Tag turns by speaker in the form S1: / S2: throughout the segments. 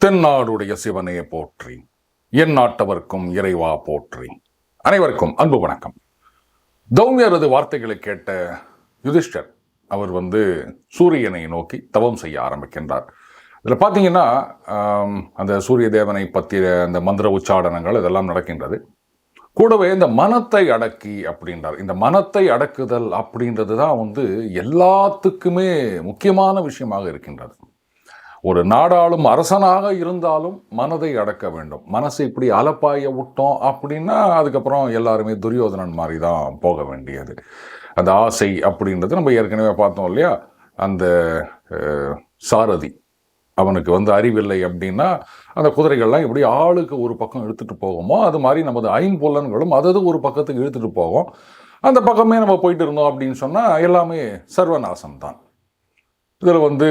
S1: தென்னாடுடைய சிவனே போற்றி, என் நாட்டவர்க்கும் இறைவா போற்றி. அனைவருக்கும் அன்பு வணக்கம். தௌமியரது வார்த்தைகளை கேட்ட யுதிஷ்டர் அவர் சூரியனை நோக்கி தவம் செய்ய ஆரம்பிக்கின்றார். இதில் பார்த்தீங்கன்னா அந்த சூரிய தேவனை பற்றிய அந்த மந்திர உச்சாடனங்கள் இதெல்லாம் நடக்கின்றது. கூடவே இந்த மனத்தை அடக்கி அப்படின்றார். இந்த மனத்தை அடக்குதல் அப்படின்றது தான் எல்லாத்துக்குமே முக்கியமான விஷயமாக இருக்கின்றது. ஒரு நாடாளும் அரசனாக இருந்தாலும் மனதை அடக்க வேண்டும். மனசை இப்படி அலப்பாய விட்டோம் அப்படின்னா அதுக்கப்புறம் எல்லாருமே துரியோதனன் மாதிரி தான் போக வேண்டியது. அந்த ஆசை அப்படின்றது நம்ம ஏற்கனவே பார்த்தோம் இல்லையா. அந்த சாரதி அவனுக்கு அறிவில்லை அப்படின்னா அந்த குதிரைகள்லாம் இப்படி ஆளுக்கு ஒரு பக்கம் இழுத்துட்டு போகுமோ அது மாதிரி நமது ஐம்புலன்களும் அதது ஒரு பக்கத்துக்கு இழுத்துட்டு போகும். அந்த பக்கமே நம்ம போயிட்டு இருந்தோம் அப்படின்னு சொன்னால் எல்லாமே சர்வநாசம்தான். இதில்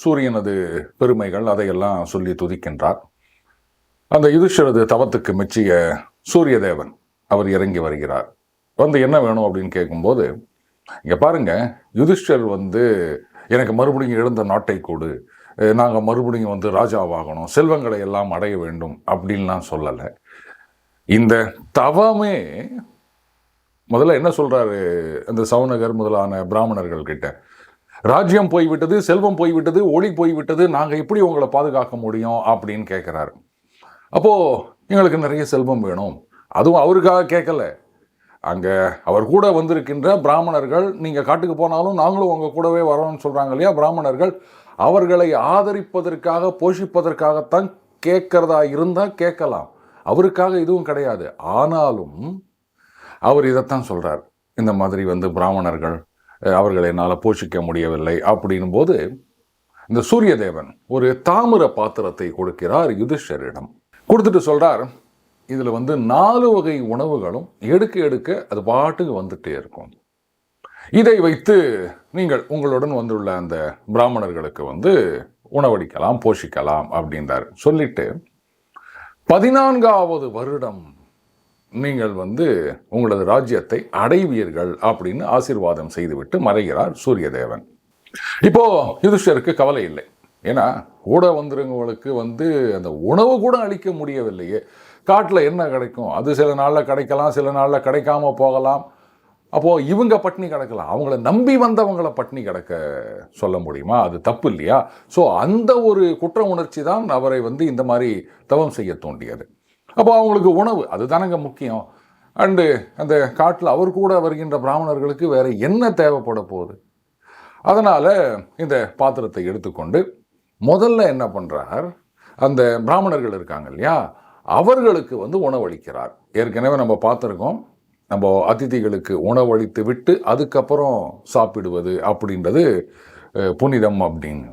S1: சூரியனது பெருமைகள் அதையெல்லாம் சொல்லி துதிக்கின்றார். அந்த யுதிஷ்டரது தவத்துக்கு மெச்சிய சூரிய தேவன் அவர் இறங்கி வருகிறார். என்ன வேணும் அப்படின்னு கேட்கும்போது, இங்கே பாருங்க, யுதிஷ்டர் எனக்கு மறுபடியும் எழுந்த நாட்டை கொடு, நாங்கள் மறுபடியும் ராஜாவாகணும், செல்வங்களை எல்லாம் அடைய வேண்டும் அப்படின்லாம் சொல்லலை. இந்த தவமே முதல்ல என்ன சொல்றாரு அந்த சவுனகர் முதலான பிராமணர்கள் கிட்ட, ராஜ்யம் போய்விட்டது, செல்வம் போய்விட்டது, ஒளி போய்விட்டது, நாங்கள் எப்படி உங்களை பாதுகாக்க முடியும் அப்படின்னு கேட்குறாரு. அப்போது எங்களுக்கு நிறைய செல்வம் வேணும். அதுவும் அவருக்காக கேட்கல, அங்கே அவர் கூட வந்திருக்கின்ற பிராமணர்கள், நீங்கள் காட்டுக்கு போனாலும் நாங்களும் உங்கள் கூடவே வரோம்னு சொல்கிறாங்க இல்லையா பிராமணர்கள், அவர்களை ஆதரிப்பதற்காக போஷிப்பதற்காகத்தான் கேட்கறதா இருந்தால் கேட்கலாம். அவருக்காக இதுவும் கிடையாது. ஆனாலும் அவர் இதைத்தான் சொல்கிறார், இந்த மாதிரி பிராமணர்கள் அவர்களை என்னால் போஷிக்க முடியவில்லை அப்படின்னும் போது இந்த சூரிய தேவன் ஒரு தாமிர பாத்திரத்தை கொடுக்கிறார் யுதிஷ்டரிடம். கொடுத்துட்டு சொல்றார், இதில் 4 வகை உணவுகளும் எடுக்க எடுக்க அது பாட்டுக்கு வந்துட்டே இருக்கும். இதை வைத்து நீங்கள் உங்களுடன் வந்துள்ள அந்த பிராமணர்களுக்கு உணவளிக்கலாம், போஷிக்கலாம் அப்படின்றார். சொல்லிட்டு 14வது வருடம் நீங்கள் உங்களது ராஜ்யத்தை அடைவீர்கள் அப்படின்னு ஆசீர்வாதம் செய்துவிட்டு மறைகிறார் சூரிய தேவன். இப்போ யுதிஷ்டருக்கு கவலை இல்லை. ஏன்னா கூட வந்துருங்களுக்கு அந்த உணவு கூட அளிக்க முடியவில்லையே. காட்டில் என்ன கிடைக்கும்? அது சில நாளில் கிடைக்கலாம், சில நாளில் கிடைக்காம போகலாம். அப்போது இவங்க பட்னி கிடக்கலாம், அவங்கள நம்பி வந்தவங்கள பட்னி கிடக்க சொல்ல முடியுமா? அது தப்பு இல்லையா? ஸோ அந்த ஒரு குற்ற உணர்ச்சி தான் அவரை இந்த மாதிரி தவம் செய்ய தூண்டியது. அப்போ அவங்களுக்கு உணவு அதுதானங்க முக்கியம். அண்டு அந்த காட்டில் அவர் கூட வருகின்ற பிராமணர்களுக்கு வேற என்ன தேவைப்பட போகுது? அதனால் இந்த பாத்திரத்தை எடுத்துக்கொண்டு முதல்ல என்ன பண்ணுறார், அந்த பிராமணர்கள் இருக்காங்க இல்லையா, அவர்களுக்கு உணவளிக்கிறார். ஏற்கனவே நம்ம பார்த்துருக்கோம், நம்ம அதிதிகளுக்கு உணவளித்து விட்டு அதுக்கப்புறம் சாப்பிடுவது அப்படின்றது புனிதம் அப்படின்னு.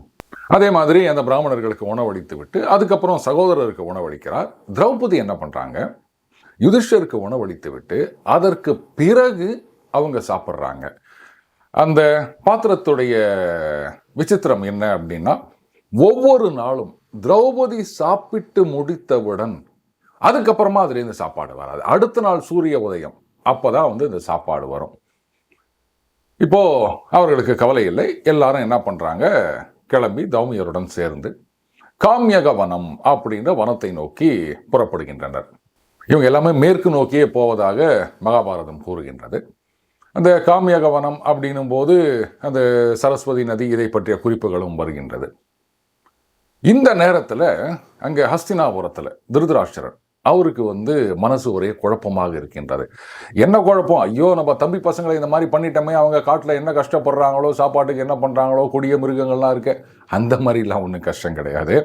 S1: அதே மாதிரி அந்த பிராமணர்களுக்கு உணவளித்து விட்டு அதுக்கப்புறம் சகோதரருக்கு உணவளிக்கிறார். திரௌபதி என்ன பண்ணுறாங்க, யுதிஷ்டருக்கு உணவளித்து விட்டு அதற்கு பிறகு அவங்க சாப்பிட்றாங்க. அந்த பாத்திரத்துடைய விசித்திரம் என்ன அப்படின்னா, ஒவ்வொரு நாளும் திரௌபதி சாப்பிட்டு முடித்தவுடன் அதுக்கப்புறமா அதுலேருந்து சாப்பாடு வராது. அடுத்த நாள் சூரிய உதயம் அப்போதான் இந்த சாப்பாடு வரும். இப்போ அவர்களுக்கு கவலை இல்லை. எல்லாரும் என்ன பண்ணுறாங்க, கிளம்பி தௌமியருடன் சேர்ந்து காமியக வனம் அப்படின்ற வனத்தை நோக்கி புறப்படுகின்றனர். இவங்க எல்லாமே மேற்கு நோக்கியே போவதாக மகாபாரதம் கூறுகின்றது. அந்த காமியக வனம் அப்படின்னும் போது அந்த சரஸ்வதி நதி இதை பற்றிய குறிப்புகளும் வருகின்றது. இந்த நேரத்தில் அங்கே ஹஸ்தினாபுரத்தில் திருதராஷ்டிரர் அவருக்கு மனசு ஒரே குழப்பமாக இருக்கின்றது. என்ன குழப்பம்? ஐயோ, நம்ம தம்பி பசங்களை இந்த மாதிரி பண்ணிட்டோமே, அவங்க காட்டில் என்ன கஷ்டப்படுறாங்களோ, சாப்பாட்டுக்கு என்ன பண்ணுறாங்களோ, கொடிய மிருகங்கள்லாம் இருக்கு, அந்த மாதிரிலாம் ஒன்றும் கஷ்டம் கிடையாது.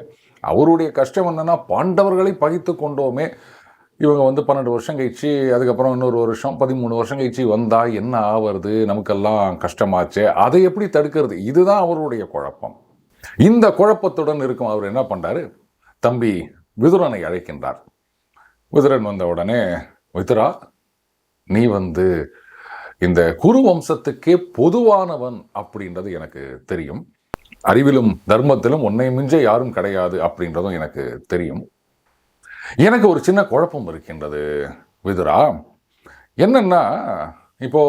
S1: அவருடைய கஷ்டம் என்னன்னா, பாண்டவர்களை பகித்து கொண்டோமே, இவங்க 12 வருஷம் கழிச்சு அதுக்கப்புறம் இன்னொரு வருஷம் 13 வருஷம் கழிச்சு வந்தா என்ன ஆவறது, நமக்கெல்லாம் கஷ்டமாச்சே, அதை எப்படி தடுக்கிறது, இதுதான் அவருடைய குழப்பம். இந்த குழப்பத்துடன் இருக்கும் அவர் என்ன பண்றாரு, தம்பி விதுரனை அழைக்கின்றார். விதுரன் வந்த உடனே, விதுரா, நீ இந்த குரு வம்சத்துக்கே பொதுவானவன் அப்படின்றது எனக்கு தெரியும். அறிவிலும் தர்மத்திலும் உன்னை மிஞ்ச யாரும் கிடையாது அப்படின்றதும் எனக்கு தெரியும். எனக்கு ஒரு சின்ன குழப்பம் இருக்கின்றது விதுரா. என்னன்னா, இப்போ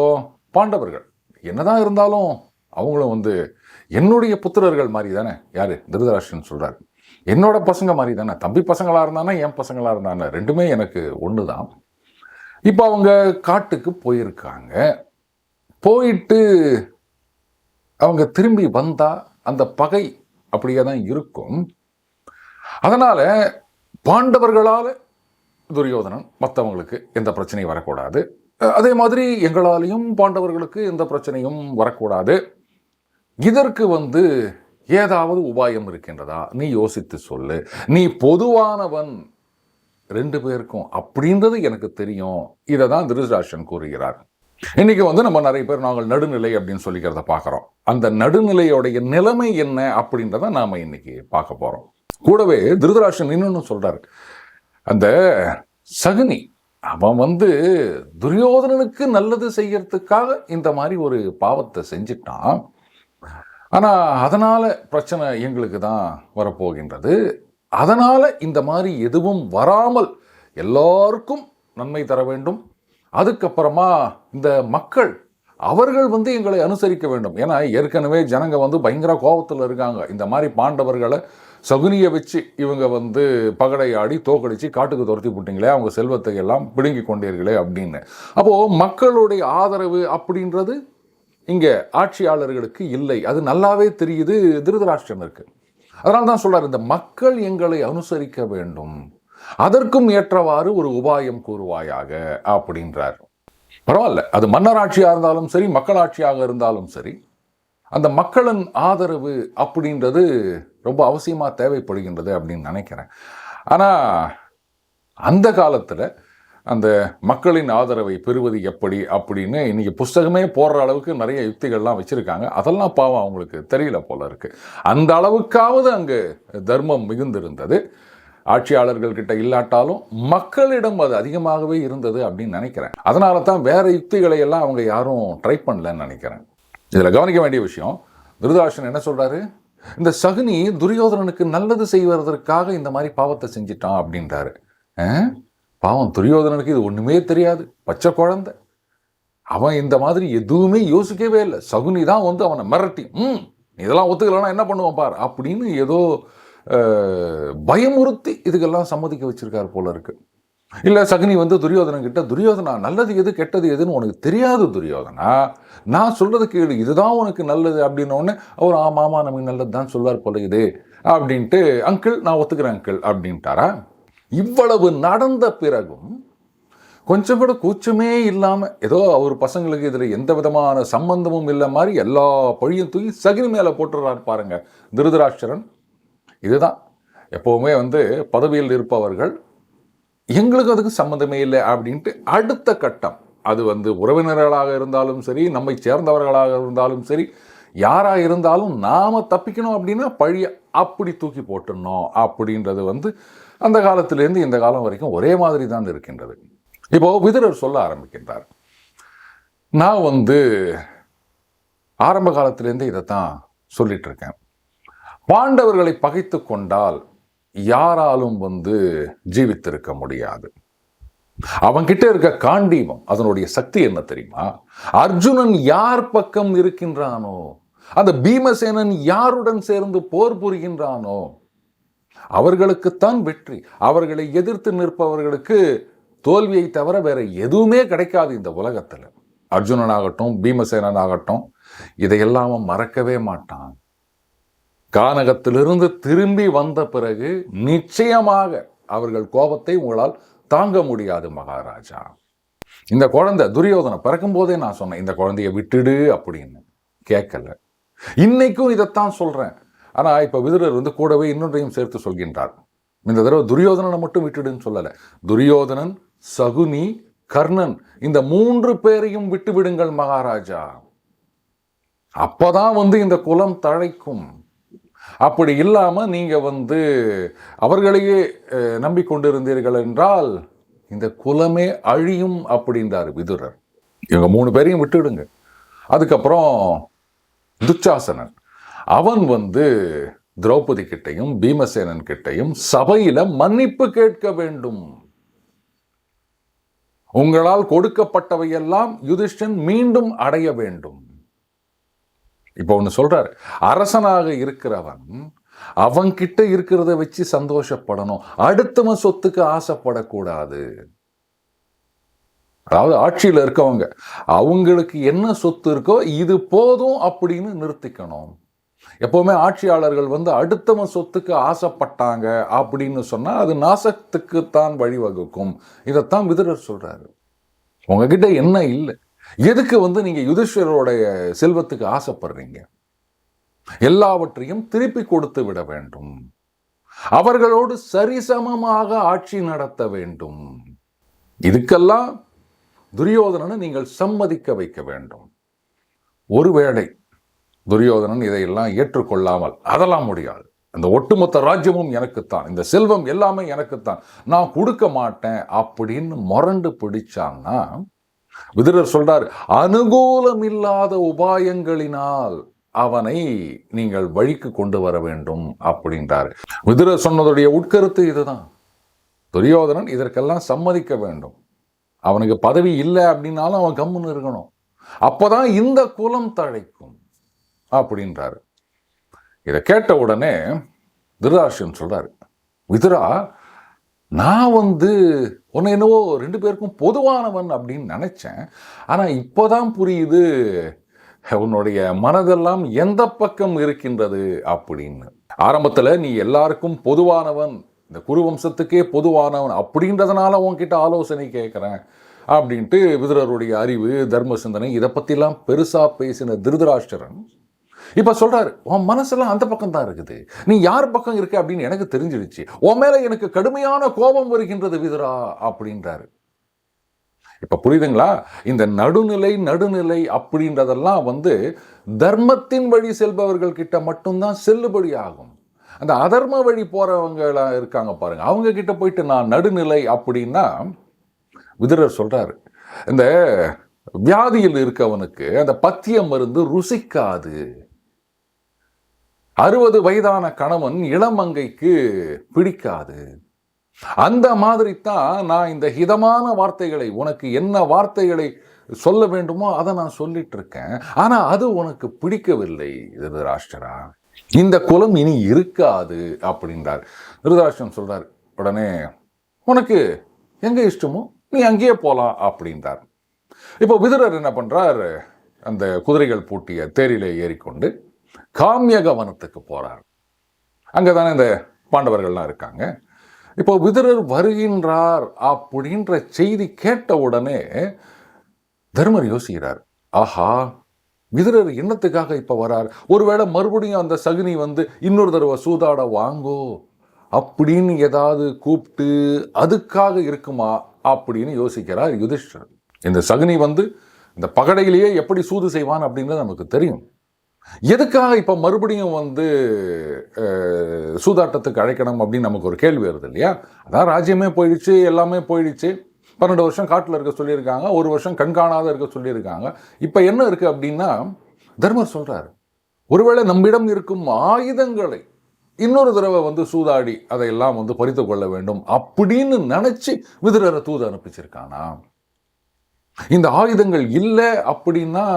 S1: பாண்டவர்கள் என்னதான் இருந்தாலும் அவங்களும் என்னுடைய புத்திரர்கள் மாதிரி தானே. யாரு? திருதராஷ்டிரன் சொல்றாரு. என்னோட பசங்க மாதிரி தானே, தம்பி பசங்களா இருந்தானே என் பசங்களா இருந்தானே, ரெண்டுமே எனக்கு ஒன்று தான். இப்போ அவங்க காட்டுக்கு போயிருக்காங்க. போயிட்டு அவங்க திரும்பி வந்தா அந்த பகை அப்படியே தான் இருக்கும். அதனால பாண்டவர்களால துரியோதனன் மற்றவங்களுக்கு எந்த பிரச்சனையும் வரக்கூடாது, அதே மாதிரி எங்களாலையும் பாண்டவர்களுக்கு எந்த பிரச்சனையும் வரக்கூடாது. இதற்கு ஏதாவது உபாயம் இருக்கின்றதா, நீ யோசித்து சொல்லு. நீ பொதுவானவன் ரெண்டு பேருக்கும் அப்படின்றது எனக்கு தெரியும். இதை தான் திருதராஷ்டிரன் கூறுகிறார். இன்னைக்கு நம்ம நிறைய பேர் நாங்கள் நடுநிலை அப்படின்னு சொல்லிக்கிறத பார்க்குறோம். அந்த நடுநிலையோடைய நிலைமை என்ன அப்படின்றத நாம இன்னைக்கு பார்க்க போறோம். கூடவே திருதராஷ்டிரன் இன்னொன்னு சொல்றாரு. அந்த சகுனி அவன் துரியோதனனுக்கு நல்லது செய்யறதுக்காக இந்த மாதிரி ஒரு பாவத்தை செஞ்சிட்டான். ஆனா அதனால பிரச்சனை எங்களுக்கு தான் வரப்போகின்றது. அதனால இந்த மாதிரி எதுவும் வராமல் எல்லாருக்கும் நன்மை தர வேண்டும். அதுக்கப்புறமா இந்த மக்கள் அவர்கள் எங்களை அனுசரிக்க வேண்டும். ஏன்னா ஏற்கனவே ஜனங்க பயங்கர கோபத்தில் இருக்காங்க. இந்த மாதிரி பாண்டவர்களை சகுனியை வச்சு இவங்க பகடையாடி தோக்கடிச்சு காட்டுக்கு துரத்தி போட்டீங்களே, அவங்க செல்வத்தை எல்லாம் பிடுங்கி கொண்டீர்களே அப்படின்னு. அப்போ மக்களுடைய ஆதரவு அப்படின்றது இங்க ஆட்சியாளர்களுக்கு இல்லை. அது நல்லாவே தெரியுது திருதராஷ்டிரனுக்கு. அதனால தான் சொல்றாரு, இந்த மக்கள் எங்களை அனுசரிக்க வேண்டும், அதற்கும் ஏற்றவாறு ஒரு உபாயம் கூறுவாயாக அப்படின்றார். பரவாயில்ல, அது மன்னராட்சியாக இருந்தாலும் சரி, மக்களாட்சியாக இருந்தாலும் சரி, அந்த மக்களின் ஆதரவு அப்படின்றது ரொம்ப அவசியமா தேவைப்படுகின்றது அப்படின்னு நினைக்கிறேன். ஆனா அந்த காலத்துல அந்த மக்களின் ஆதரவை பெறுவது எப்படி அப்படின்னு இன்னைக்கு புஸ்தகமே போடுற அளவுக்கு நிறைய யுக்திகள்லாம் வச்சிருக்காங்க. அதெல்லாம் பாவம் அவங்களுக்கு தெரியல போல இருக்கு. அந்த அளவுக்காவது அங்கு தர்மம் மிகுந்திருந்தது. ஆட்சியாளர்கள் கிட்ட இல்லாட்டாலும் மக்களிடம் அது அதிகமாகவே இருந்தது அப்படின்னு நினைக்கிறேன். அதனால தான் வேற யுக்திகளை எல்லாம் அவங்க யாரும் ட்ரை பண்ணலன்னு நினைக்கிறேன். இதுல கவனிக்க வேண்டிய விஷயம், திருதராஷ்டிரன் என்ன சொல்றாரு, இந்த சகுனி துரியோதனனுக்கு நல்லது செய்வதற்காக இந்த மாதிரி பாவத்தை செஞ்சிட்டான் அப்படின்றாரு. பாவம் துரியோதனனுக்கு இது ஒண்ணுமே தெரியாது, பச்சை குழந்தை. அவன் இந்த மாதிரி எதுவுமே யோசிக்கவே இல்லை. சகுனி தான் அவனை மிரட்டி, இதெல்லாம் ஒத்துக்கலன்னா என்ன பண்ணுவான் பார் அப்படின்னு ஏதோ பயமுறுத்தி இதுக்கெல்லாம் சம்மதிக்க வச்சிருக்காரு போல இருக்கு. இல்ல சகுனி துரியோதனன் கிட்ட, துரியோதனா நல்லது எது கெட்டது எதுன்னு உனக்கு தெரியாது துரியோதனா, நான் சொல்றது கேளு, இதுதான் உனக்கு நல்லது அப்படின்ன உடனே அவர் ஆமாமா நமக்கு நல்லது தான் சொல்வார் போல இது அப்படின்ட்டு, அங்கிள் நான் ஒத்துக்கிறேன் அங்கிள் அப்படின்ட்டாரா. இவ்வளவு நடந்த பிறகும் கொஞ்சம் கூட கூச்சமே இல்லாம ஏதோ அவர் பசங்களுக்கு இதுல எந்த விதமான சம்பந்தமும் இல்லை மாதிரி எல்லா பழியும் தூக்கி சகுனி மேல போட்டுறாரு பாருங்க திருதராஷ்டிரன். இதுதான் எப்பவுமே பதவியில் இருப்பவர்கள் எங்களுக்கு அதுக்கு சம்மந்தமே இல்லை அப்படின்ட்டு அடுத்த கட்டம், அது உறவினர்களாக இருந்தாலும் சரி, நம்மை சேர்ந்தவர்களாக இருந்தாலும் சரி, யாரா இருந்தாலும் நாம தப்பிக்கணும் அப்படின்னா பழிய அப்படி தூக்கி போட்டுடணும் அப்படின்றது அந்த காலத்திலேருந்து இந்த காலம் வரைக்கும் ஒரே மாதிரி தான் இருக்கின்றது. இப்போ விதுரர் சொல்ல ஆரம்பிக்கின்றார், நான் ஆரம்ப காலத்திலேருந்து இதைத்தான் சொல்லிட்டு இருக்கேன். பாண்டவர்களை பகைத்து கொண்டால் யாராலும் ஜீவித்திருக்க முடியாது. அவன்கிட்ட இருக்க காண்டீபம் அதனுடைய சக்தி என்ன தெரியுமா? அர்ஜுனன் யார் பக்கம் இருக்கின்றானோ, அந்த பீமசேனன் யாருடன் சேர்ந்து போர் புரிகின்றானோ அவர்களுக்குத்தான் வெற்றி. அவர்களை எதிர்த்து நிற்பவர்களுக்கு தோல்வியை தவிர வேற எதுவுமே கிடைக்காது இந்த உலகத்துல. அர்ஜுனன் ஆகட்டும், பீமசேனன் ஆகட்டும், இதையெல்லாம் மறக்கவே மாட்டான். கானகத்திலிருந்து திரும்பி வந்த பிறகு நிச்சயமாக அவர்கள் கோபத்தை உங்களால் தாங்க முடியாது மகாராஜா. இந்த குழந்தை துரியோதனை பிறக்கும் போதே நான் சொன்னேன், இந்த குழந்தைய விட்டுடு அப்படின்னு. கேட்கல. இன்னைக்கும் இதைத்தான் சொல்றேன். ஆனா இப்ப விதுரர் கூடவே இன்னொன்றையும் சேர்த்து சொல்கின்றார். இந்த தடவை துரியோதனனை மட்டும் விட்டுடுன்னு சொல்லல, துரியோதனன், சகுனி, கர்ணன் இந்த 3 பேரையும் விட்டு விடுங்கள் மகாராஜா. அப்பதான் இந்த குலம் தழைக்கும். அப்படி இல்லாம நீங்க அவர்களையே நம்பிக்கொண்டிருந்தீர்கள் என்றால் இந்த குலமே அழியும் அப்படின்றார் விதுரர். இவங்க 3 பேரையும் விட்டுடுங்க. அதுக்கப்புறம் துச்சாசனன், அவன் திரௌபதி கிட்டையும் பீமசேனன் கிட்டையும் சபையில மன்னிப்பு கேட்க வேண்டும். உங்களால் கொடுக்கப்பட்டவையெல்லாம் யுதிஷ்டன் மீண்டும் அடைய வேண்டும். இப்போ ஒன்று சொல்றாரு, அரசனாக இருக்கிறவன் அவன்கிட்ட இருக்கிறத வச்சு சந்தோஷப்படணும், அடுத்தவன் சொத்துக்கு ஆசைப்படக்கூடாது. அதாவது ஆட்சியில் இருக்கவங்க அவங்களுக்கு என்ன சொத்து இருக்கோ இது போதும் அப்படின்னு நிறுத்திக்கணும். எப்பவுமே ஆட்சியாளர்கள் அடுத்தவன் சொத்துக்கு ஆசைப்பட்டாங்க அப்படின்னு சொன்னா அது நாசத்துக்குத்தான் வழிவகுக்கும். இதைத்தான் விதுரர் சொல்றாரு. உங்ககிட்ட என்ன இல்லை, எதுக்கு நீங்க யுதிஷ்டிரருடைய செல்வத்துக்கு ஆசைப்படுறீங்க? எல்லாவற்றையும் திருப்பி கொடுத்து விட வேண்டும், அவர்களோடு சரிசமமாக ஆட்சி நடத்த வேண்டும். இதுக்கெல்லாம் துரியோதனனை நீங்கள் சம்மதிக்க வைக்க வேண்டும். ஒருவேளை துரியோதனன் இதையெல்லாம் ஏற்றுக்கொள்ளாமல், அதெல்லாம் முடியாது, அந்த ஒட்டுமொத்த ராஜ்யமும் எனக்குத்தான், இந்த செல்வம் எல்லாமே எனக்குத்தான், நான் கொடுக்க மாட்டேன் அப்படின்னு முரண்டு பிடிச்சான்னா, விதுரர் சொல்றார், அனுகூலம் இல்லாத உபாயங்களினால் அவனை நீங்கள் வழிக்கு கொண்டு வர வேண்டும் அப்படின்றார். விதுரர் சொன்னதுடைய உட்கருத்து இதுதான். துரியோதனன் இதற்கெல்லாம் சம்மதிக்க வேண்டும். அவனுக்கு பதவி இல்லை அப்படின்னாலும் அவன் கம்முன்னு இருக்கணும், அப்போதான் இந்த குலம் தழைக்கும் அப்படின்றாரு. இதை கேட்ட உடனே திருதராஷ்டிரன் சொல்றாரு, விதுரா, நான் உன்னை என்னவோ 2 பேருக்கும் பொதுவானவன் அப்படின்னு நினைச்சேன், ஆனா இப்போதான் புரியுது உன்னுடைய மனதெல்லாம் எந்த பக்கம் இருக்கின்றது அப்படின்னு. ஆரம்பத்துல நீ எல்லாருக்கும் பொதுவானவன், இந்த குருவம்சத்துக்கே பொதுவானவன் அப்படின்றதுனால உன்கிட்ட ஆலோசனை கேட்குறேன் அப்படின்ட்டு விதுரருடைய அறிவு, தர்ம சிந்தனை இதை பற்றிலாம் பெருசாக பேசின திருதராஷ்டிரன் இப்போ சொல்கிறாரு, உன் மனசெல்லாம் அந்த பக்கம் தான் இருக்குது, நீ யார் பக்கம் இருக்க அப்படின்னு எனக்கு தெரிஞ்சிடுச்சு, உன் மேலே எனக்கு கடுமையான கோபம் வருகின்றது விதுரா அப்படின்றாரு. இப்போ புரியுதுங்களா? இந்த நடுநிலை அப்படின்றதெல்லாம் தர்மத்தின் வழி செல்பவர்கள் கிட்ட மட்டும்தான் செல்லுபடி ஆகும். அந்த அதர்ம வழி போறவங்களா இருக்காங்க பாருங்க, அவங்க கிட்ட போயிட்டு நான் நடுநிலை அப்படின்னா, விதுரர் சொல்றாரு, இந்த வியாதியில் இருக்கவனுக்கு அந்த பத்திய மருந்து ருசிக்காது, 60 வயதான கணவன் இளமங்கைக்கு பிடிக்காது, அந்த மாதிரி தான் நான் இந்த ஹிதமான வார்த்தைகளை, உனக்கு என்ன வார்த்தைகளை சொல்ல வேண்டுமோ அதை நான் சொல்லிட்டு இருக்கேன், ஆனா அது உனக்கு பிடிக்கவில்லை திருதராஷ்டிரா, இந்த குலம் இனி இருக்காது அப்படின்றார். திருதராஷ்டிரன் சொல்றார், உடனே உனக்கு எங்க இஷ்டமோ நீ அங்கேயே போலாம் அப்படின்றார். இப்போ விதுரர் என்ன பண்றார், அந்த குதிரைகள் பூட்டிய தேரிலே ஏறிக்கொண்டு காமியக வனத்துக்கு போறார். அங்கதானே இந்த பாண்டவர்கள்லாம் இருக்காங்க. இப்போ விதுரர் வருகின்றார் அப்படின்ற செய்தி கேட்ட உடனே தர்மர் யோசிக்கிறார், ஆஹா, விதுரர் என்னத்துக்காக இப்ப வரார், ஒருவேளை மறுபடியும் அந்த சகுனி இன்னொரு தடவை சூதாட வாங்கோ அப்படின்னு ஏதாவது கூப்பிட்டு அதுக்காக இருக்குமா அப்படின்னு யோசிக்கிறார் யுதிஷ்டிரர். இந்த சகுனி இந்த பகடையிலேயே எப்படி சூது செய்வான் அப்படின்றது நமக்கு தெரியும். எதுக்காக இப்ப மறுபடியும் சூதாட்டத்துக்கு அழைக்கணும் அப்படின்னு நமக்கு ஒரு கேள்வி வருது இல்லையா? அதான் ராஜ்யமே போயிடுச்சு, எல்லாமே போயிடுச்சு, 12 வருஷம் காட்டில் இருக்க சொல்லியிருக்காங்க, 1 வருஷம் கண்காணாத இருக்க சொல்லியிருக்காங்க, இப்ப என்ன இருக்கு அப்படின்னா, தர்மர் சொல்றாரு, ஒருவேளை நம்மிடம் இருக்கும் ஆயுதங்களை இன்னொரு தடவை சூதாடி அதையெல்லாம் பறித்து கொள்ள வேண்டும் அப்படின்னு நினைச்சு விதுரரை தூது அனுப்பிச்சிருக்கானா? இந்த ஆயுதங்கள் இல்லை அப்படின்னா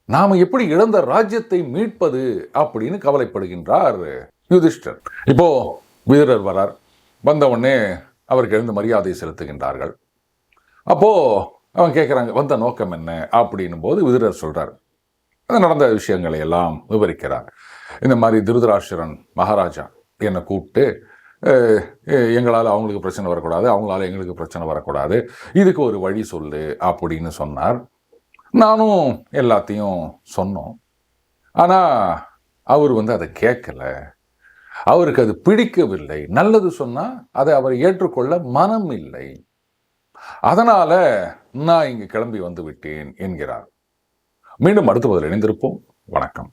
S1: நாம எப்படி இழந்த ராஜ்யத்தை மீட்பது அப்படின்னு கவலைப்படுகின்றார் யுதிஷ்டர். இப்போ விதுரர் வரார், வந்த உடனே அவருக்கு எழுந்து மரியாதை செலுத்துகின்றார்கள். அப்போ அவன் கேட்குறாங்க, வந்த நோக்கம் என்ன அப்படின்னும் போது விதுரர் சொல்றார், அது நடந்த விஷயங்களை எல்லாம் விவரிக்கிறார். இந்த மாதிரி திருதராஷ்டிரன் மகாராஜா என்னை கூப்பிட்டு, எங்களால் அவங்களுக்கு பிரச்சனை வரக்கூடாது, அவங்களால எங்களுக்கு பிரச்சனை வரக்கூடாது, இதுக்கு ஒரு வழி சொல்லு அப்படின்னு சொன்னார். நானும் எல்லாத்தையும் சொன்னோம். ஆனால் அவர் அதை கேட்கல, அவருக்கு அது பிடிக்கவில்லை, நல்லது சொன்னால் அதை அவர் ஏற்றுக்கொள்ள மனம் இல்லை, அதனால நான் இங்கு கிளம்பி வந்து விட்டேன் என்கிறார். மீண்டும் அடுத்த பதில் இணைந்திருப்போம். வணக்கம்.